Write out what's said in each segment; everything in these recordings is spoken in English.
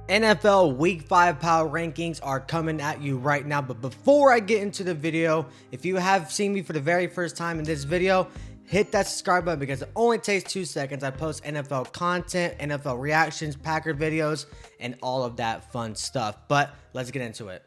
NFL Week 5 power rankings are coming at you right now, but before I get into the video, if you have seen me for the very first time in this video, hit that subscribe button because it only takes 2 seconds. I post NFL content, NFL reactions, Packer videos, and all of that fun stuff. But let's get into it.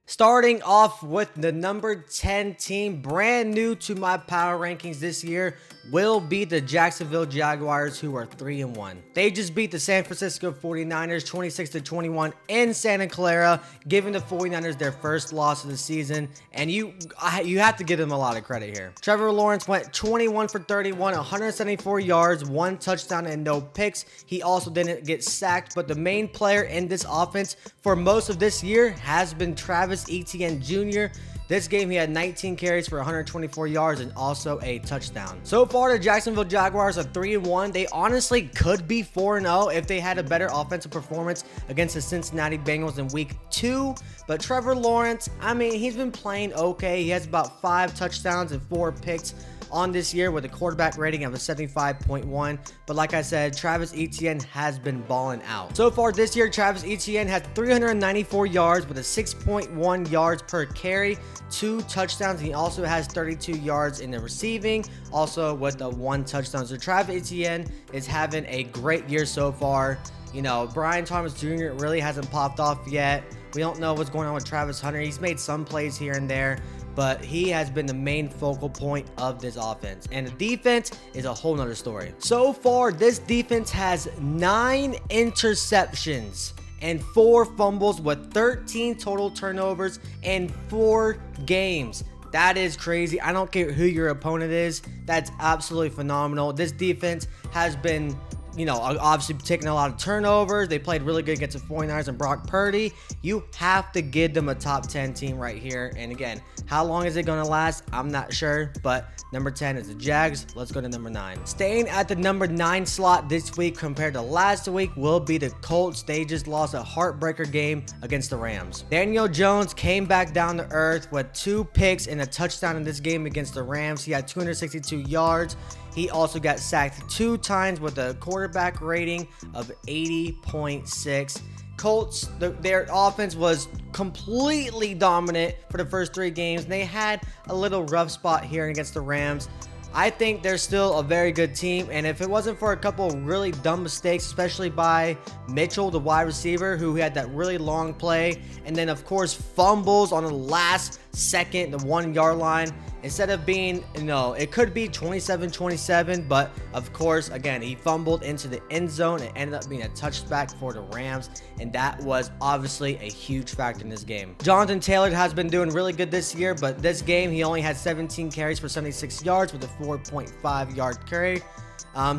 Starting off with the number 10 team, brand new to my power rankings this year, will be the Jacksonville Jaguars, who are 3-1. They just beat the San Francisco 49ers 26-21 in Santa Clara, giving the 49ers their first loss of the season, and you have to give them a lot of credit here. Trevor Lawrence went 21 for 31, 174 yards, 1 touchdown, and no picks. He also didn't get sacked, but the main player in this offense for most of this year has been Travis Etienne Jr. This game, he had 19 carries for 124 yards and also a touchdown. So far, the Jacksonville Jaguars are 3-1. They honestly could be 4-0 if they had a better offensive performance against the Cincinnati Bengals in week 2. But Trevor Lawrence, I mean, he's been playing okay. He has about 5 touchdowns and 4 picks on this year with a quarterback rating of a 75.1. But like I said, Travis Etienne has been balling out. So far this year, Travis Etienne has 394 yards with a 6.1 yards per carry, 2 touchdowns. He also has 32 yards in the receiving, also with a 1 touchdown. So Travis Etienne is having a great year so far. You know, Brian Thomas Jr. really hasn't popped off yet. We don't know what's going on with Travis Hunter. He's made some plays here and there, but he has been the main focal point of this offense. And the defense is a whole nother story. So far, this defense has 9 interceptions and 4 fumbles with 13 total turnovers in 4 games. That is crazy. I don't care who your opponent is. That's absolutely phenomenal. This defense has been, you know, obviously taking a lot of turnovers. They played really good against the 49ers and Brock Purdy. You have to give them a top 10 team right here. And again, how long is it going to last? I'm not sure, but number 10 is the Jags. Let's go to number 9. Staying at the number 9 slot this week compared to last week will be the Colts. They just lost a heartbreaker game against the Rams. Daniel Jones came back down to earth with 2 picks and a touchdown in this game against the Rams. He had 262 yards. He also got sacked 2 times with a quarterback rating of 80.6. Colts, their offense was completely dominant for the first 3 games. They had a little rough spot here against the Rams. I think they're still a very good team, and if it wasn't for a couple really dumb mistakes, especially by Mitchell, the wide receiver, who had that really long play, and then of course fumbles on the last second, the 1-yard line, instead of being, you know, it could be 27-27, but of course, again, he fumbled into the end zone and ended up being a touchback for the Rams, and that was obviously a huge factor in this game. Jonathan Taylor has been doing really good this year, but this game, he only had 17 carries for 76 yards with a 4.5 yard carry.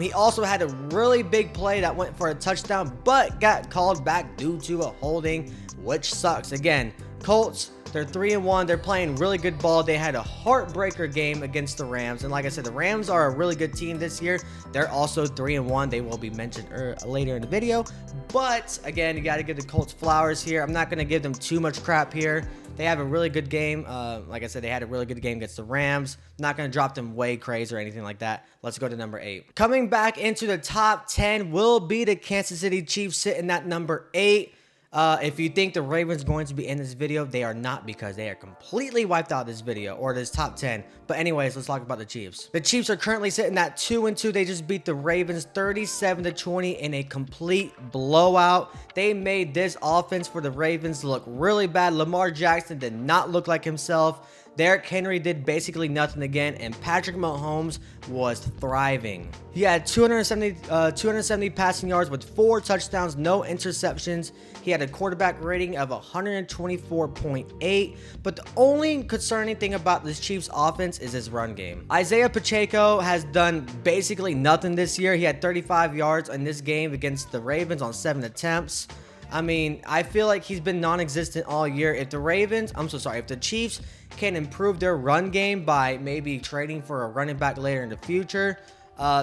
He also had a really big play that went for a touchdown, but got called back due to a holding, which sucks. Again, Colts, they're 3-1. They're playing really good ball. They had a heartbreaker game against the Rams. And like I said, the Rams are a really good team this year. They're also 3-1. They will be mentioned later in the video. But again, you got to give the Colts flowers here. I'm not going to give them too much crap here. They have a really good game. Like I said, they had a really good game against the Rams. Not going to drop them way crazy or anything like that. Let's go to number 8. Coming back into the top 10 will be the Kansas City Chiefs sitting at number 8. If you think the Ravens are going to be in this video, they are not, because they are completely wiped out this video or this top 10. But anyways, let's talk about the Chiefs. The Chiefs are currently sitting at 2-2. They just beat the Ravens 37-20 in a complete blowout. They made this offense for the Ravens look really bad. Lamar Jackson did not look like himself. Derrick Henry did basically nothing again, and Patrick Mahomes was thriving. He had 270 passing yards with 4 touchdowns, no interceptions. He had a quarterback rating of 124.8, but the only concerning thing about this Chiefs offense is his run game. Isaiah Pacheco has done basically nothing this year. He had 35 yards in this game against the Ravens on 7 attempts. I mean, I feel like he's been non-existent all year. If the Chiefs can improve their run game by maybe trading for a running back later in the future,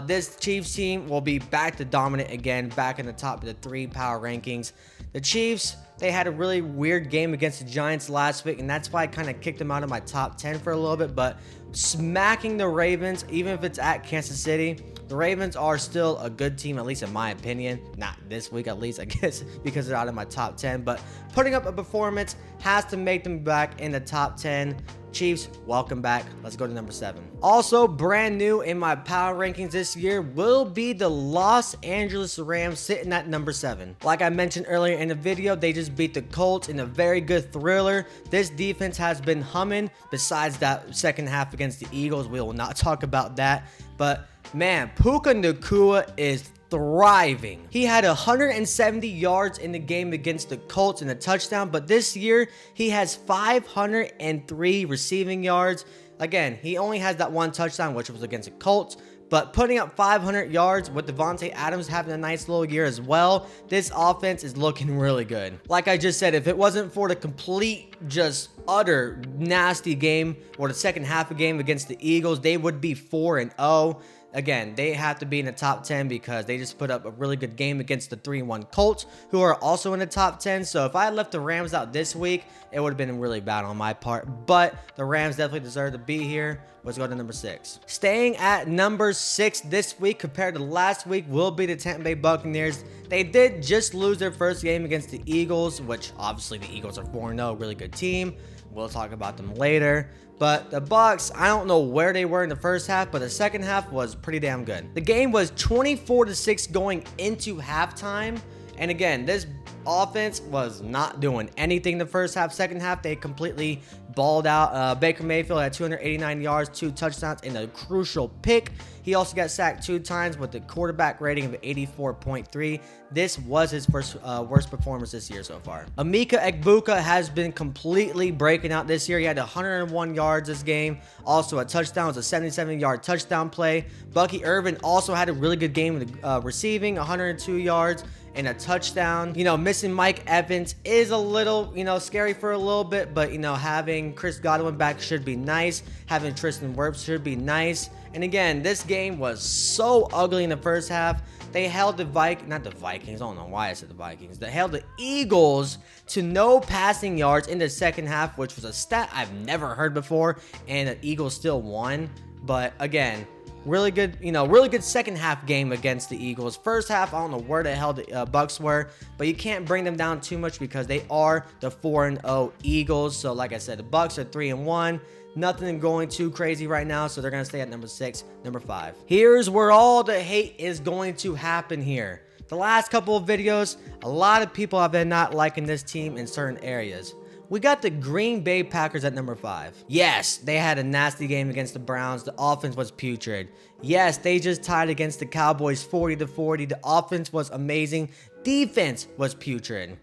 This Chiefs team will be back to dominant again, back in the top of the 3 power rankings. The Chiefs, they had a really weird game against the Giants last week, and that's why I kind of kicked them out of my top 10 for a little bit. But smacking the Ravens, even if it's at Kansas City, the Ravens are still a good team, at least in my opinion. Not this week, at least, I guess, because they're out of my top 10. But putting up a performance has to make them back in the top 10. Chiefs, welcome back. Let's go to number 7. Also, brand new in my power rankings this year will be the Los Angeles Rams, sitting at number 7. Like I mentioned earlier in the video, they just beat the Colts in a very good thriller. This defense has been humming. Besides that second half against the Eagles, we will not talk about that. But man, Puka Nacua is thriving. He had 170 yards in the game against the Colts and a touchdown, but this year he has 503 receiving yards. Again, he only has that one touchdown, which was against the Colts, but putting up 500 yards with Davante Adams having a nice little year as well, this offense is looking really good. Like I just said, if it wasn't for the complete, just utter nasty game or the second half of game against the Eagles, they would be 4-0. Again, they have to be in the top 10 because they just put up a really good game against the 3-1 Colts, who are also in the top 10. So if I had left the Rams out this week, it would have been really bad on my part. But the Rams definitely deserve to be here. Let's go to number 6. Staying at number 6 this week compared to last week will be the Tampa Bay Buccaneers. They did just lose their first game against the Eagles, which obviously the Eagles are 4-0, really good team. We'll talk about them later. But the Bucs, I don't know where they were in the first half, but the second half was pretty damn good. The game was 24-6 going into halftime. And again, this offense was not doing anything the first half. Second half, they completely balled out. Baker Mayfield had 289 yards, 2 touchdowns, and a crucial pick. He also got sacked 2 times with a quarterback rating of 84.3. This was his first worst performance this year so far. Emeka Egbuka has been completely breaking out this year. He had 101 yards this game. Also a touchdown. It was a 77-yard touchdown play. Bucky Irvin also had a really good game with receiving, 102 yards and a touchdown. You know, missing Mike Evans is a little, scary for a little bit, but, having Chris Godwin back should be nice. Having Tristan Wirfs should be nice. And again, this game was so ugly in the first half. They held the Vikings, I don't know why I said the Vikings. They held the Eagles to no passing yards in the second half, which was a stat I've never heard before, and the Eagles still won. But again, really good, really good second half game against the Eagles. First half, I don't know where the hell the Bucs were, but you can't bring them down too much because they are the 4-0 Eagles. So like I said, the Bucs are 3-1. Nothing going too crazy right now, so they're going to stay at number 6, number 5. Here's where all the hate is going to happen here. The last couple of videos, a lot of people have been not liking this team in certain areas. We got the Green Bay Packers at number 5. Yes, they had a nasty game against the Browns. The offense was putrid. Yes, they just tied against the Cowboys 40-40. The offense was amazing. Defense was putrid.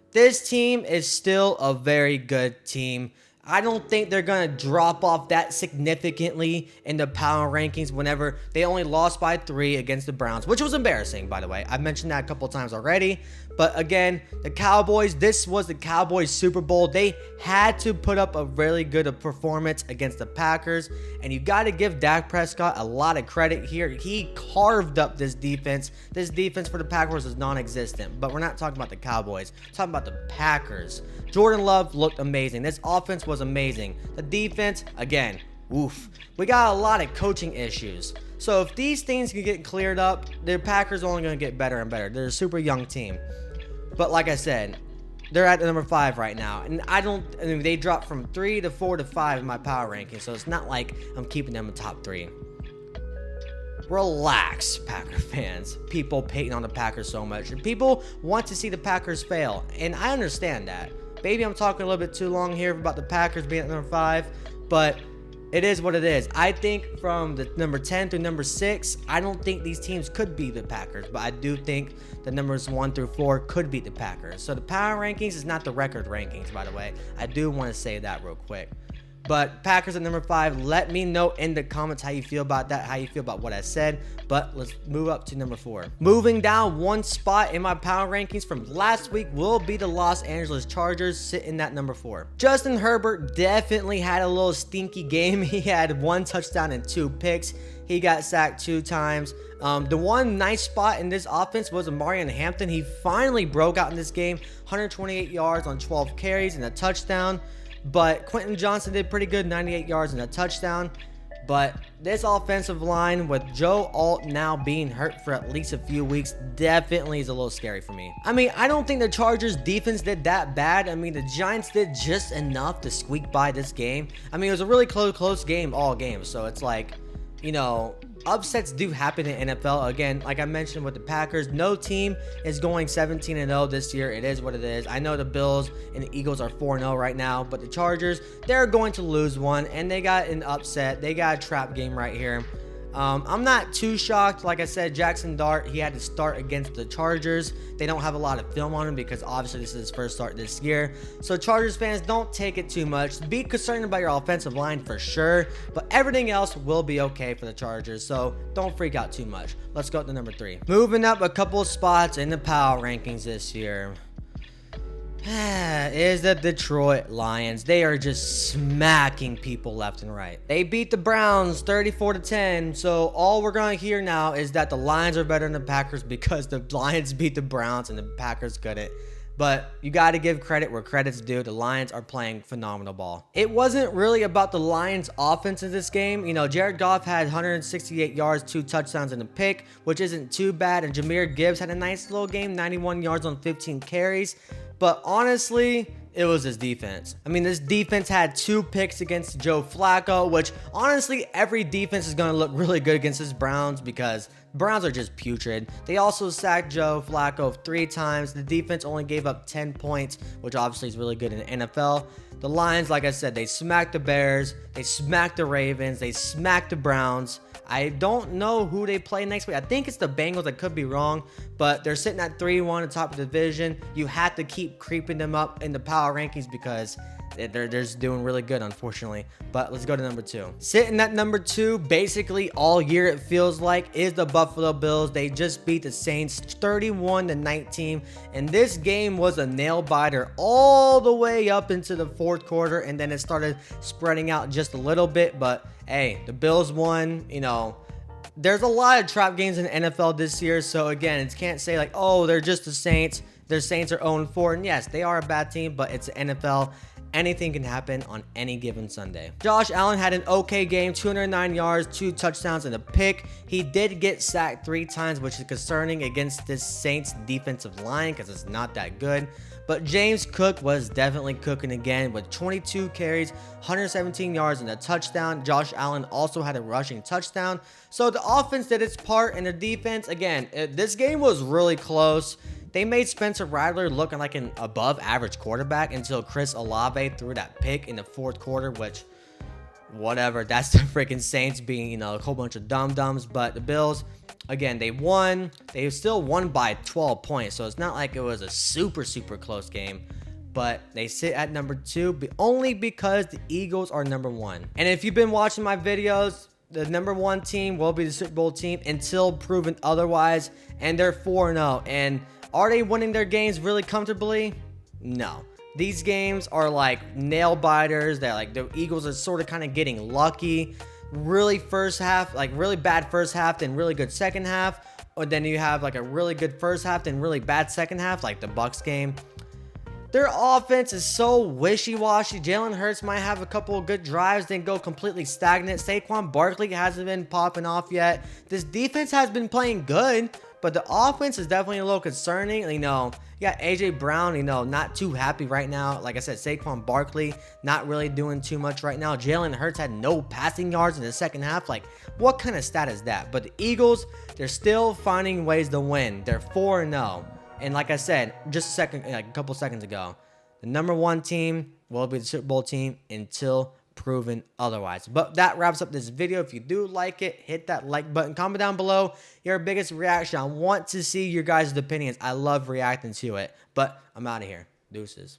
This team is still a very good team. I don't think they're going to drop off that significantly in the power rankings whenever they only lost by 3 against the Browns, which was embarrassing, by the way. I've mentioned that a couple times already. But again, the Cowboys, this was the Cowboys Super Bowl. They had to put up a really good performance against the Packers. And you got to give Dak Prescott a lot of credit here. He carved up this defense. This defense for the Packers is non-existent. But we're not talking about the Cowboys. We're talking about the Packers. Jordan Love looked amazing. This offense was amazing. The defense, again, oof. We got a lot of coaching issues. So if these things can get cleared up, the Packers are only going to get better and better. They're a super young team. But like I said, they're at the number 5 right now. And they dropped from 3 to 4 to 5 in my power ranking. So it's not like I'm keeping them in top 3. Relax, Packer fans. People hating on the Packers so much. And people want to see the Packers fail. And I understand that. Maybe I'm talking a little bit too long here about the Packers being at number 5. But it is what it is. I think from the number 10 through number 6, I don't think these teams could beat the Packers. But I do think the numbers 1 through 4 could beat the Packers. So the power rankings is not the record rankings, by the way. I do want to say that real quick. But Packers at number 5, let me know in the comments how you feel about that, how you feel about what I said. But let's move up to number 4. Moving down one spot in my power rankings from last week will be the Los Angeles Chargers, sitting at number 4. Justin Herbert definitely had a little stinky game. He had 1 touchdown and 2 picks. He got sacked 2 times. The one nice spot in this offense was Amarian Hampton. He finally broke out in this game, 128 yards on 12 carries and a touchdown. But Quentin Johnson did pretty good, 98 yards and a touchdown. But this offensive line with Joe Alt now being hurt for at least a few weeks definitely is a little scary for me. I mean, I don't think the Chargers defense did that bad. I mean, the Giants did just enough to squeak by this game. I mean, it was a really close game all game. So it's like, you know, upsets do happen in NFL. Again, like I mentioned with the Packers, no team is going 17-0 this year. It is what it is. I know the Bills and the Eagles are 4-0 right now, but the Chargers, they're going to lose one, and they got an upset. They got a trap game right here. I'm not too shocked. Like I said, Jackson Dart, he had to start against the Chargers. They don't have a lot of film on him because obviously this is his first start this year. So Chargers fans, don't take it too much. Be concerned about your offensive line for sure, but everything else will be okay for the Chargers. So don't freak out too much. Let's go to number 3. Moving up a couple of spots in the power rankings this year is the Detroit Lions. They are just smacking people left and right. They beat the Browns 34-10. So all we're going to hear now is that the Lions are better than the Packers because the Lions beat the Browns and the Packers couldn't. But you got to give credit where credit's due. The Lions are playing phenomenal ball. It wasn't really about the Lions offense in this game. You know, Jared Goff had 168 yards, 2 touchdowns and a pick, which isn't too bad. And Jahmyr Gibbs had a nice little game, 91 yards on 15 carries. But honestly, it was his defense. I mean, this defense had 2 picks against Joe Flacco, which honestly, every defense is going to look really good against this Browns because Browns are just putrid. They also sacked Joe Flacco 3 times. The defense only gave up 10 points, which obviously is really good in the NFL. The Lions, like I said, they smacked the Bears, they smacked the Ravens, they smacked the Browns. I don't know who they play next week. I think it's the Bengals. I could be wrong, but they're sitting at 3-1 at the top of the division. You have to keep creeping them up in the power rankings because they're just doing really good, unfortunately. But let's go to number 2. Sitting at number 2, basically all year it feels like, is the Buffalo Bills. They just beat the Saints 31-19, and this game was a nail biter all the way up into the 4th quarter, and then it started spreading out just a little bit. But hey, the Bills won. You know, there's a lot of trap games in the NFL this year, so again, it can't say like, oh, they're just the Saints. Their Saints are 0-4, and yes, they are a bad team, but it's the NFL. Anything can happen on any given Sunday. Josh Allen had an okay game, 209 yards, 2 touchdowns, and a pick. He did get sacked 3 times, which is concerning against this Saints defensive line because it's not that good. But James Cook was definitely cooking again with 22 carries, 117 yards, and a touchdown. Josh Allen also had a rushing touchdown. So the offense did its part, and the defense, again, this game was really close. They made Spencer Rattler looking like an above average quarterback until Chris Olave threw that pick in the 4th quarter, which, whatever, that's the freaking Saints being, you know, a whole bunch of dum-dums. But the Bills, again, they won. They still won by 12 points, so it's not like it was a super close game. But they sit at number 2 only because the Eagles are number 1. And if you've been watching my videos, the number 1 team will be the Super Bowl team until proven otherwise, and they're 4-0. And are they winning their games really comfortably? No. These games are like nail biters. They're like the Eagles are sort of kind of getting lucky. Really first half, like really bad first half, then really good second half. Or then you have like a really good first half, then really bad second half, like the Bucs game. Their offense is so wishy-washy. Jalen Hurts might have a couple of good drives, then go completely stagnant. Saquon Barkley hasn't been popping off yet. This defense has been playing good, but the offense is definitely a little concerning. You know, you got AJ Brown, you know, not too happy right now. Like I said, Saquon Barkley not really doing too much right now. Jalen Hurts had no passing yards in the second half. Like, what kind of stat is that? But the Eagles, they're still finding ways to win. They're 4-0. And like I said, just a couple seconds ago, the number 1 team will be the Super Bowl team until proven otherwise. But that wraps up this video. If you do like it, hit that like button. Comment down below your biggest reaction. I want to see your guys' opinions. I love reacting to it. But I'm out of here. Deuces.